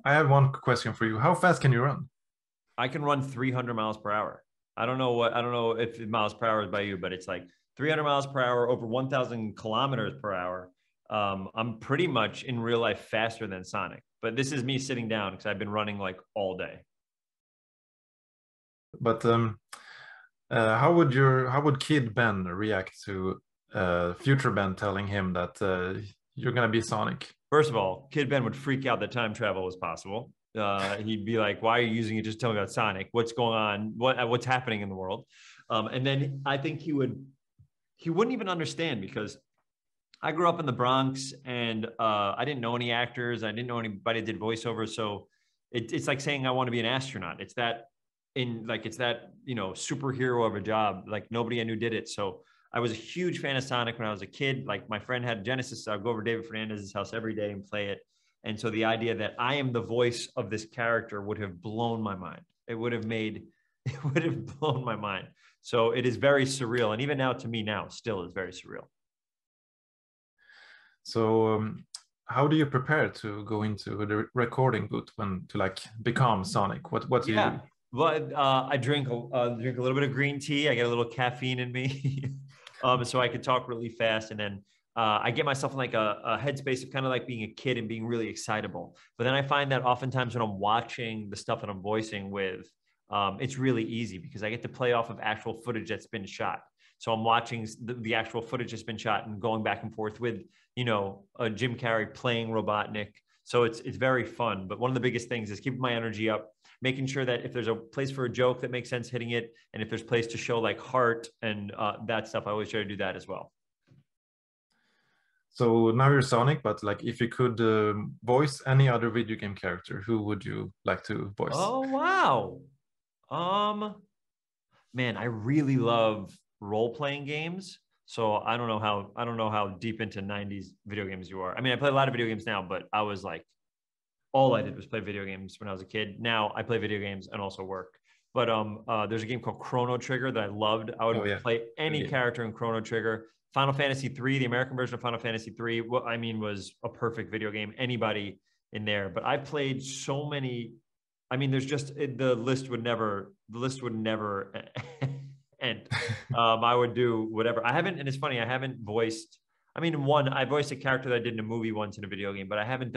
I have one question for you. How fast can you run? I can run 300 miles per hour. I don't know if miles per hour is by you, but it's like 300 miles per hour over 1,000 kilometers per hour. I'm pretty much in real life faster than Sonic, but this is me sitting down because I've been running like all day. But how would Kid Ben react to future Ben telling him that you're gonna be Sonic? First of all, Kid Ben would freak out that time travel was possible. He'd be like, "Why are you using it? Just tell me about Sonic. What's going on? What's happening in the world?" And then I think he wouldn't even understand because I grew up in the Bronx and I didn't know any actors. I didn't know anybody that did voiceover. So it's like saying I want to be an astronaut. It's that, superhero of a job. Like nobody I knew did it. So I was a huge fan of Sonic when I was a kid. Like my friend had Genesis. So I'd go over to David Fernandez's house every day and play it. And so the idea that I am the voice of this character would have blown my mind. It would have blown my mind. So it is very surreal. And even now to me now still is very surreal. So how do you prepare to go into the recording booth when to like become Sonic? What do you do? Yeah. Well, I drink a little bit of green tea. I get a little caffeine in me, so I could talk really fast. And then I get myself in like a headspace of kind of like being a kid and being really excitable. But then I find that oftentimes when I'm watching the stuff that I'm voicing with, it's really easy because I get to play off of actual footage that's been shot. So I'm watching the actual footage that's been shot and going back and forth with, Jim Carrey playing Robotnik. So it's very fun. But one of the biggest things is keeping my energy up, making sure that if there's a place for a joke that makes sense, hitting it, and if there's place to show like heart and that stuff, I always try to do that as well. So now you're Sonic, but like if you could voice any other video game character, who would you like to voice? Oh wow. Um, Man, I really love role playing games. So I don't know how deep into 90s video games you are. I mean, I play a lot of video games now, but I was like all I did was play video games when I was a kid. Now I play video games and also work. But there's a game called Chrono Trigger that I loved. I Oh would yeah, play good any game. character in Chrono Trigger. Final Fantasy 3, the American version of Final Fantasy 3, what I mean was a perfect video game. Anybody in there. But I played so many. I mean, the list would never end. I would do whatever. I haven't, and it's funny, I haven't voiced. I mean, I voiced a character that I did in a movie once in a video game, but I haven't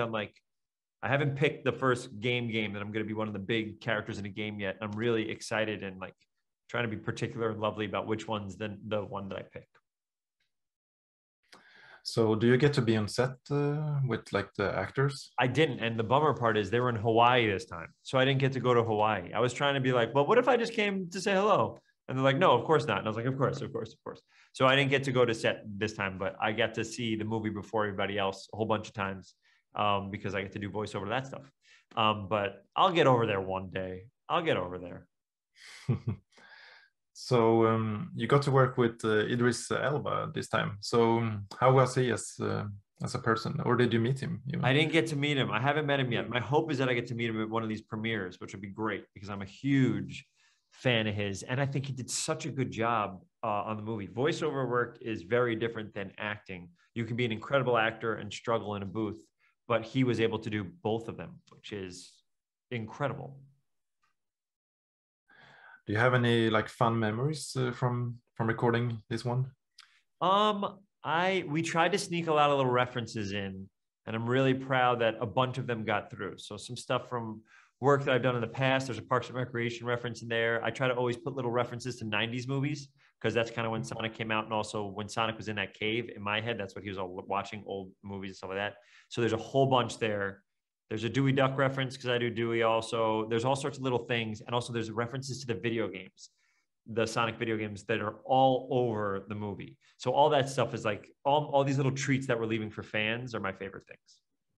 picked the first game that I'm going to be one of the big characters in a game yet. I'm really excited and like trying to be particular and lovely about which one's the one that I pick. So do you get to be on set with like the actors? I didn't, and the bummer part is they were in Hawaii this time, so I didn't get to go to Hawaii. I was trying to be like, well, what if I just came to say hello? And they're like, no, of course not. And I was like, of course, of course, of course. So I didn't get to go to set this time, but I got to see the movie before everybody else a whole bunch of times because I get to do voiceover that stuff. But I'll get over there one day. I'll get over there. So you got to work with Idris Elba this time. So how was he as a person, or did you meet him I even? didn't get to meet him. I haven't met him yet. My hope is that I get to meet him at one of these premieres, which would be great because I'm a huge fan of his. And I think he did such a good job on the movie. Voiceover work is very different than acting. You can be an incredible actor and struggle in a booth, but he was able to do both of them, which is incredible. Do you have any like fun memories from recording this one? We tried to sneak a lot of little references in, and I'm really proud that a bunch of them got through. So some stuff from work that I've done in the past. There's a Parks and Recreation reference in there. I try to always put little references to 90s movies because that's kind of when Sonic came out, and also when Sonic was in that cave. In my head, that's what he was all watching, old movies and stuff like that. So there's a whole bunch there. There's a Dewey Duck reference because I do Dewey also. There's all sorts of little things, and also there's references to the video games, the Sonic video games that are all over the movie. So all that stuff is like all these little treats that we're leaving for fans are my favorite things.